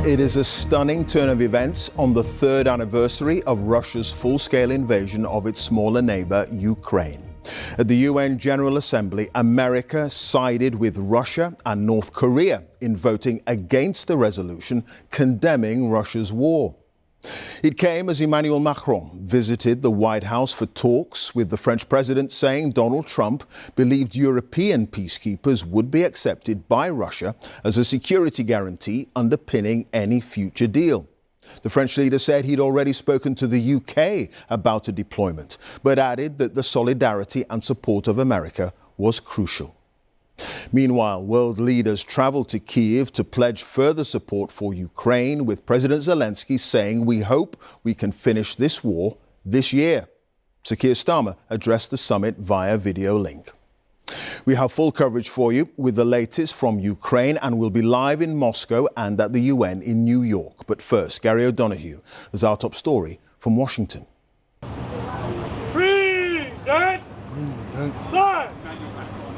It is a stunning turn of events on the third anniversary of Russia's full-scale invasion of its smaller neighbor, Ukraine. At the UN General Assembly, America sided with Russia and North Korea in voting against the resolution condemning Russia's war. It came as Emmanuel Macron visited the White House for talks with the French president, saying Donald Trump believed European peacekeepers would be accepted by Russia as a security guarantee underpinning any future deal. The French leader said he'd already spoken to the UK about a deployment, but added that the solidarity and support of America was crucial. Meanwhile, world leaders travelled to Kyiv to pledge further support for Ukraine, with President Zelensky saying, "We hope we can finish this war this year." Sir Keir Starmer addressed the summit via video link. We have full coverage for you with the latest from Ukraine, and we'll be live in Moscow and at the UN in New York. But first, Gary O'Donoghue has our top story from Washington.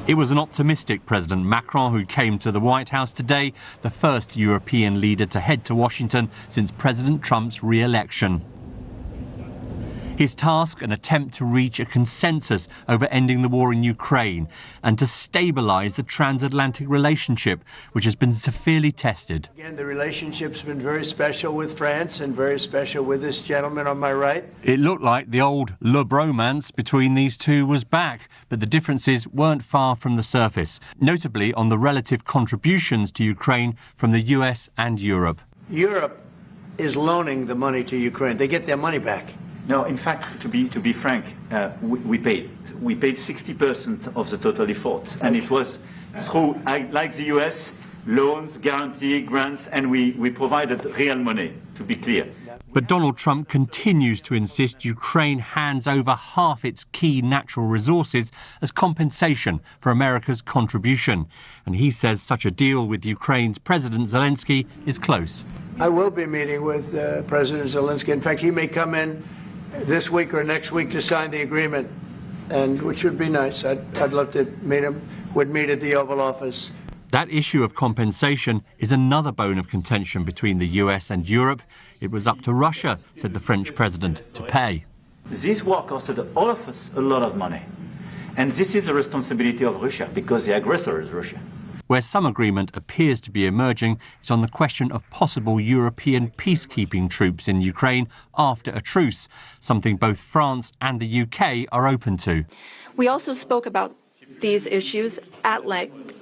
It was an optimistic President Macron who came to the White House today, the first European leader to head to Washington since President Trump's re-election. His task, an attempt to reach a consensus over ending the war in Ukraine and to stabilise the transatlantic relationship, which has been severely tested. Again, the relationship's been very special with France and very special with this gentleman on my right. It looked like the old le bromance between these two was back, but the differences weren't far from the surface, notably on the relative contributions to Ukraine from the US and Europe. Europe is loaning the money to Ukraine. They get their money back. No, in fact, to be frank, we paid 60% of the total effort, and it was through, like the US, loans, guarantee, grants, and we provided real money, to be clear. But Donald Trump continues to insist Ukraine hands over half its key natural resources as compensation for America's contribution. And he says such a deal with Ukraine's President Zelensky is close. I will be meeting with President Zelensky. In fact, he may come in this week or next week to sign the agreement, and which would be nice. I'd love to meet him. Would meet at the Oval Office. That issue of compensation is another bone of contention between the US and Europe. It was up to Russia, said the French president, to pay. This war costed all of us a lot of money. And this is the responsibility of Russia, because the aggressor is Russia. Where some agreement appears to be emerging is on the question of possible European peacekeeping troops in Ukraine after a truce, something both France and the UK are open to. We also spoke about these issues at length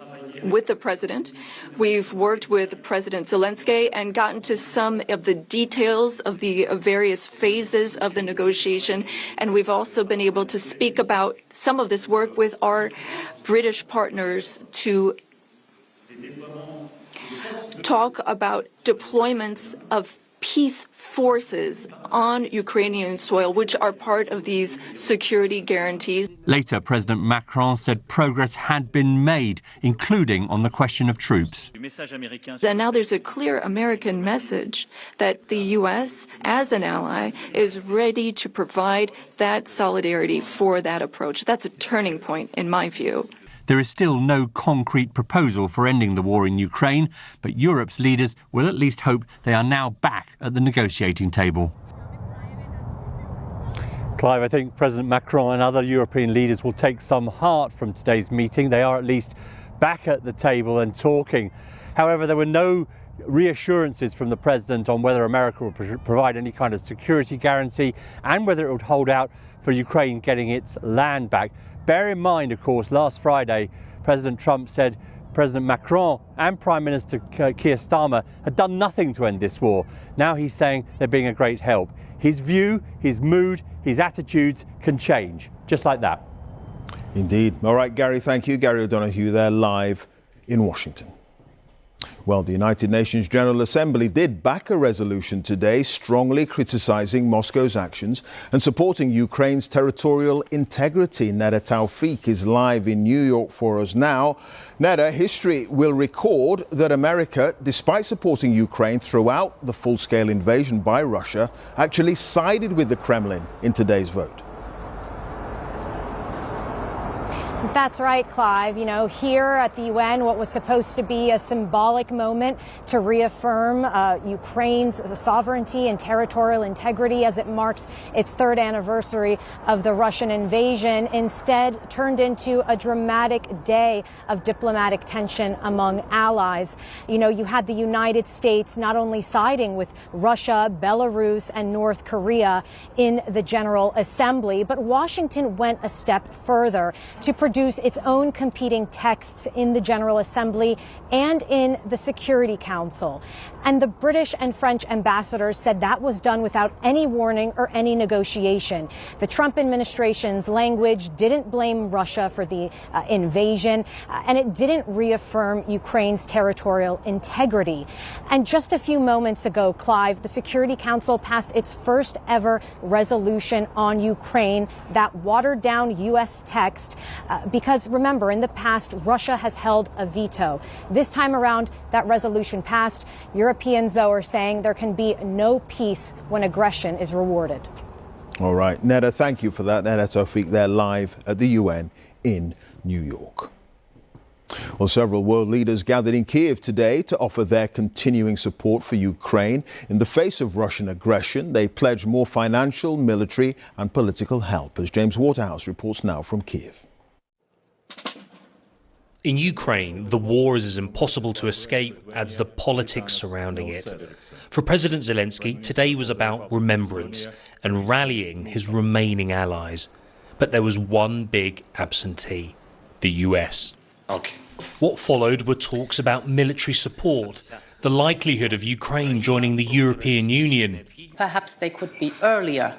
with the president. We've worked with President Zelensky and gotten to some of the details of the various phases of the negotiation. And we've also been able to speak about some of this work with our British partners to talk about deployments of peace forces on Ukrainian soil, which are part of these security guarantees. Later, President Macron said progress had been made, including on the question of troops. And now there's a clear American message that the U.S., as an ally, is ready to provide that solidarity for that approach. That's a turning point, in my view. There is still no concrete proposal for ending the war in Ukraine, but Europe's leaders will at least hope they are now back at the negotiating table. Clive, I think President Macron and other European leaders will take some heart from today's meeting. They are at least back at the table and talking. However, there were no reassurances from the president on whether America will provide any kind of security guarantee and whether it would hold out for Ukraine getting its land back. Bear in mind, of course, last Friday, President Trump said President Macron and Prime Minister Keir Starmer had done nothing to end this war. Now he's saying they're being a great help. His view, his mood, his attitudes can change, just like that. Indeed. All right, Gary, thank you. Gary O'Donoghue there, live in Washington. Well, the United Nations General Assembly did back a resolution today strongly criticising Moscow's actions and supporting Ukraine's territorial integrity. Neda Tawfik is live in New York for us now. Neda, history will record that America, despite supporting Ukraine throughout the full-scale invasion by Russia, actually sided with the Kremlin in today's vote. That's right, Clive. You know, here at the UN, what was supposed to be a symbolic moment to reaffirm Ukraine's sovereignty and territorial integrity as it marks its third anniversary of the Russian invasion, instead turned into a dramatic day of diplomatic tension among allies. You know, you had the United States not only siding with Russia, Belarus, and North Korea in the General Assembly, but Washington went a step further to produce its own competing texts in the General Assembly and in the Security Council. And the British and French ambassadors said that was done without any warning or any negotiation. The Trump administration's language didn't blame Russia for the invasion, and it didn't reaffirm Ukraine's territorial integrity. And just a few moments ago, Clive, the Security Council passed its first ever resolution on Ukraine, that watered down U.S. text, because remember, in the past, Russia has held a veto. This time around, that resolution passed. Europeans, though, are saying there can be no peace when aggression is rewarded. All right, Neda, thank you for that. Neda Tawfiq there live at the UN in New York. Well, several world leaders gathered in Kyiv today to offer their continuing support for Ukraine. In the face of Russian aggression, they pledged more financial, military and political help, as James Waterhouse reports now from Kyiv. In Ukraine, the war is as impossible to escape as the politics surrounding it. For President Zelensky, today was about remembrance and rallying his remaining allies. But there was one big absentee, the US. What followed were talks about military support, the likelihood of Ukraine joining the European Union. Perhaps they could be earlier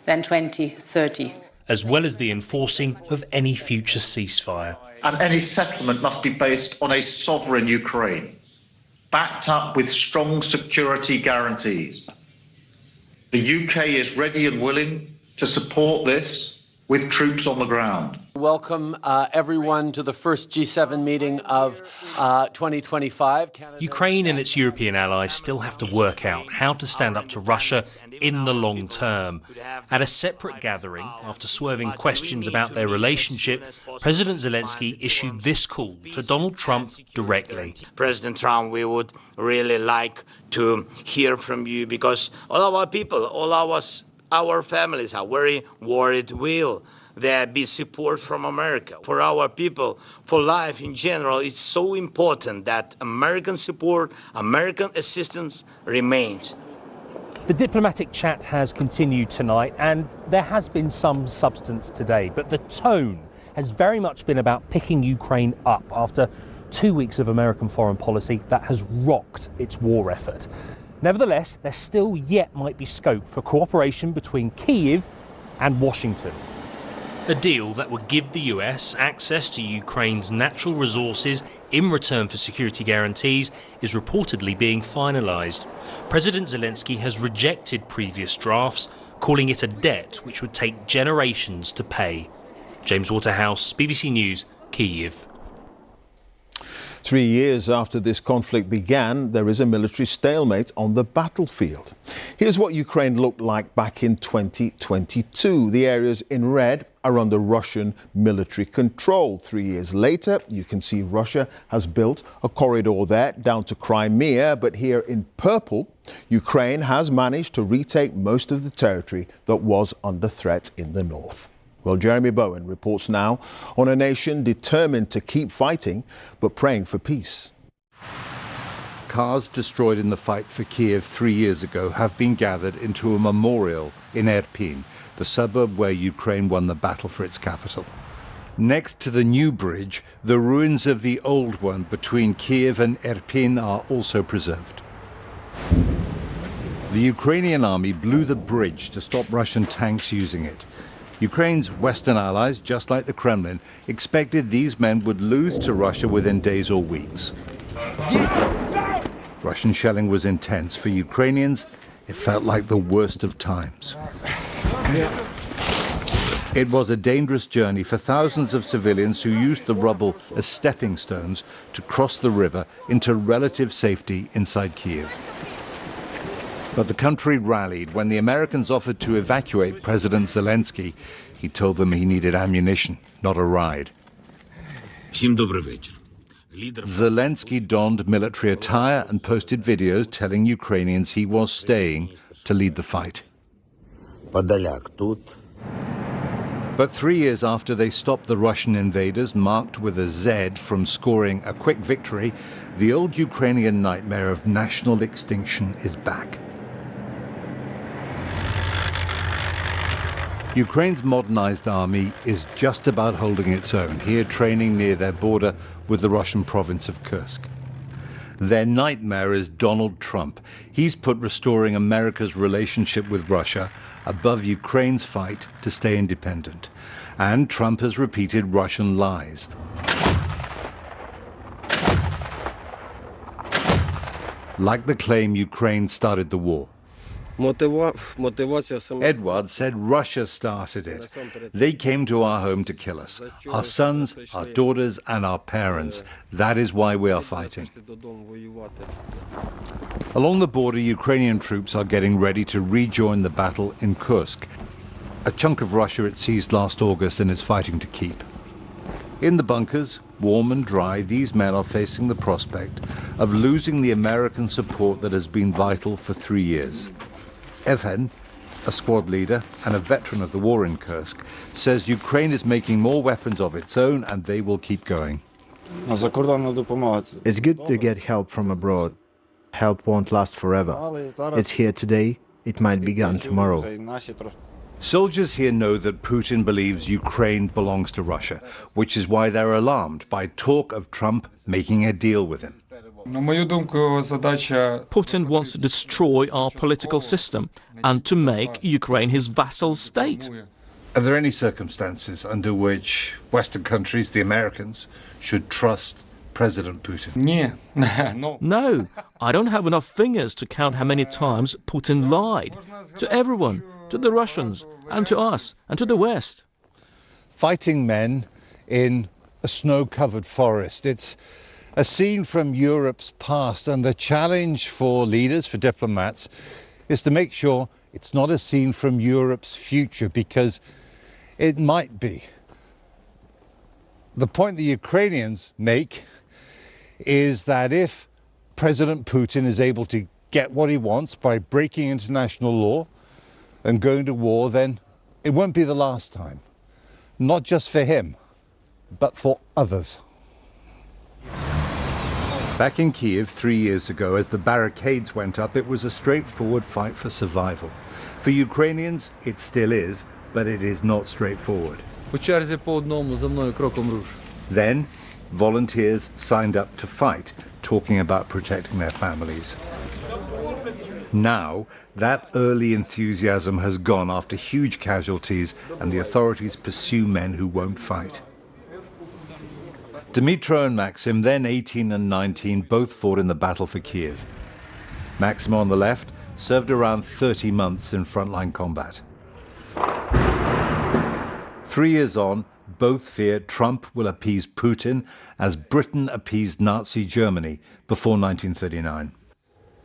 than 2030. As well as the enforcing of any future ceasefire. And any settlement must be based on a sovereign Ukraine, backed up with strong security guarantees. The UK is ready and willing to support this with troops on the ground. Welcome everyone to the first G7 meeting of 2025. Ukraine and its European allies still have to work out how to stand up to Russia in the long term. At a separate gathering, after swerving questions about their relationship, President Zelensky issued this call to Donald Trump directly. President Trump, we would really like to hear from you, because all our people, all our families are very worried. Will there be support from America? For our people, for life in general, it's so important that American support, American assistance remains. The diplomatic chat has continued tonight, and there has been some substance today, but the tone has very much been about picking Ukraine up after 2 weeks of American foreign policy that has rocked its war effort. Nevertheless, there still yet might be scope for cooperation between Kyiv and Washington. A deal that would give the US access to Ukraine's natural resources in return for security guarantees is reportedly being finalised. President Zelensky has rejected previous drafts, calling it a debt which would take generations to pay. James Waterhouse, BBC News, Kyiv. 3 years after this conflict began, there is a military stalemate on the battlefield. Here's what Ukraine looked like back in 2022. The areas in red are under Russian military control. 3 years later, you can see Russia has built a corridor there down to Crimea, but here in purple, Ukraine has managed to retake most of the territory that was under threat in the north. Well, Jeremy Bowen reports now on a nation determined to keep fighting, but praying for peace. Cars destroyed in the fight for Kyiv 3 years ago have been gathered into a memorial in Irpin, the suburb where Ukraine won the battle for its capital. Next to the new bridge, the ruins of the old one between Kyiv and Irpin are also preserved. The Ukrainian army blew the bridge to stop Russian tanks using it. Ukraine's Western allies, just like the Kremlin, expected these men would lose to Russia within days or weeks. Russian shelling was intense. For Ukrainians, it felt like the worst of times. It was a dangerous journey for thousands of civilians who used the rubble as stepping stones to cross the river into relative safety inside Kyiv. But the country rallied when the Americans offered to evacuate President Zelensky. He told them he needed ammunition, not a ride. Zelensky donned military attire and posted videos telling Ukrainians he was staying to lead the fight. But 3 years after they stopped the Russian invaders, marked with a Z from scoring a quick victory, the old Ukrainian nightmare of national extinction is back. Ukraine's modernized army is just about holding its own, here training near their border with the Russian province of Kursk. Their nightmare is Donald Trump. He's put restoring America's relationship with Russia above Ukraine's fight to stay independent. And Trump has repeated Russian lies. Like the claim Ukraine started the war. Edward said Russia started it. They came to our home to kill us. Our sons, our daughters, and our parents. That is why we are fighting. Along the border, Ukrainian troops are getting ready to rejoin the battle in Kursk, a chunk of Russia it seized last August and is fighting to keep. In the bunkers, warm and dry, these men are facing the prospect of losing the American support that has been vital for 3 years. Evhen, a squad leader and a veteran of the war in Kursk, says Ukraine is making more weapons of its own and they will keep going. It's good to get help from abroad. Help won't last forever. It's here today, it might be gone tomorrow. Soldiers here know that Putin believes Ukraine belongs to Russia, which is why they're alarmed by talk of Trump making a deal with him. Putin wants to destroy our political system and to make Ukraine his vassal state. Are there any circumstances under which Western countries, the Americans, should trust President Putin? No, I don't have enough fingers to count how many times Putin lied to everyone, to the Russians, and to us, and to the West. Fighting men in a snow-covered forest. It's a scene from Europe's past, and the challenge for leaders, for diplomats, is to make sure it's not a scene from Europe's future, because it might be. The point the Ukrainians make is that if President Putin is able to get what he wants by breaking international law and going to war, then it won't be the last time. Not just for him, but for others. Back in Kiev 3 years ago, as the barricades went up, it was a straightforward fight for survival. For Ukrainians, it still is, but it is not straightforward. Then, volunteers signed up to fight, talking about protecting their families. Now, that early enthusiasm has gone after huge casualties, and the authorities pursue men who won't fight. Dmytro and Maxim, then 18 and 19, both fought in the battle for Kiev. Maxim, on the left, served around 30 months in frontline combat. 3 years on, both fear Trump will appease Putin as Britain appeased Nazi Germany before 1939.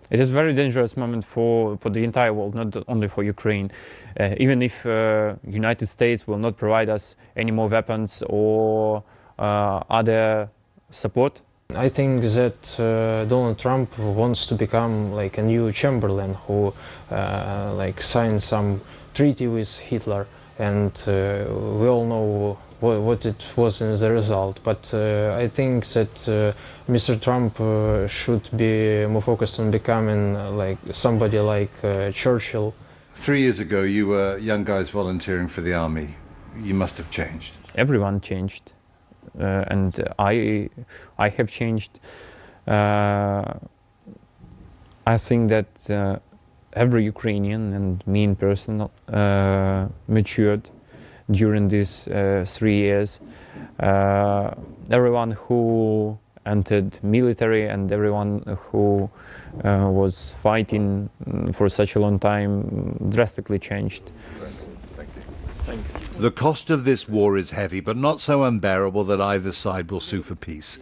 It is a very dangerous moment for the entire world, not only for Ukraine. Even if United States will not provide us any more weapons or other support. I think that Donald Trump wants to become like a new Chamberlain who like signed some treaty with Hitler, and we all know what it was in the result. But I think that Mr. Trump should be more focused on becoming like somebody like Churchill. 3 years ago, you were young guys volunteering for the army. You must have changed. Everyone changed. And I have changed. I think that every Ukrainian and me in person matured during these 3 years. Everyone who entered military and everyone who was fighting for such a long time drastically changed. The cost of this war is heavy, but not so unbearable that either side will sue for peace.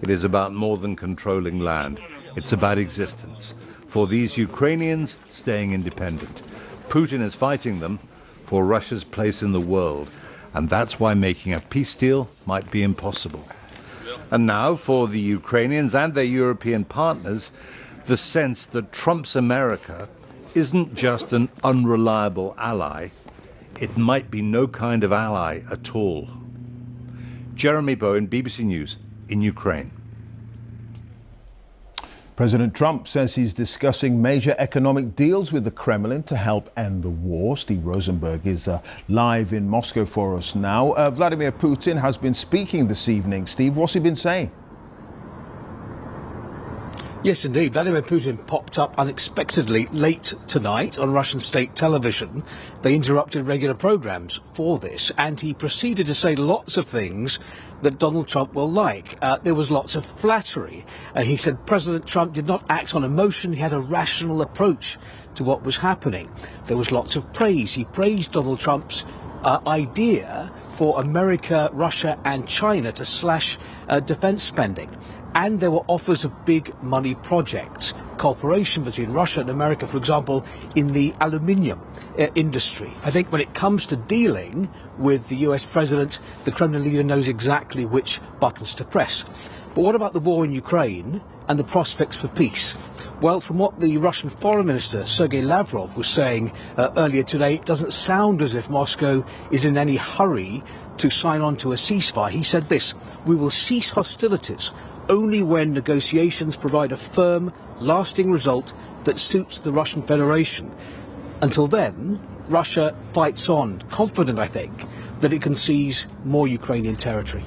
It is about more than controlling land. It's about existence. For these Ukrainians, staying independent. Putin is fighting them for Russia's place in the world, and that's why making a peace deal might be impossible. And now, for the Ukrainians and their European partners, the sense that Trump's America isn't just an unreliable ally, it might be no kind of ally at all. Jeremy Bowen, BBC News, in Ukraine. President Trump says he's discussing major economic deals with the Kremlin to help end the war. Steve Rosenberg is live in Moscow for us now. Vladimir Putin has been speaking this evening. Steve, what's he been saying? Yes, indeed. Vladimir Putin popped up unexpectedly late tonight on Russian state television. They interrupted regular programs for this, and he proceeded to say lots of things that Donald Trump will like. There was lots of flattery. He said President Trump did not act on emotion. He had a rational approach to what was happening. There was lots of praise. He praised Donald Trump's idea for America, Russia and China to slash defense spending. And there were offers of big money projects, cooperation between Russia and America, for example, in the aluminium industry. I think when it comes to dealing with the US president, the Kremlin leader knows exactly which buttons to press. But what about the war in Ukraine and the prospects for peace? Well, from what the Russian Foreign Minister, Sergei Lavrov, was saying earlier today, it doesn't sound as if Moscow is in any hurry to sign on to a ceasefire. He said this: "We will cease hostilities only when negotiations provide a firm, lasting result that suits the Russian Federation. Until then, Russia fights on, confident, I think, that it can seize more Ukrainian territory."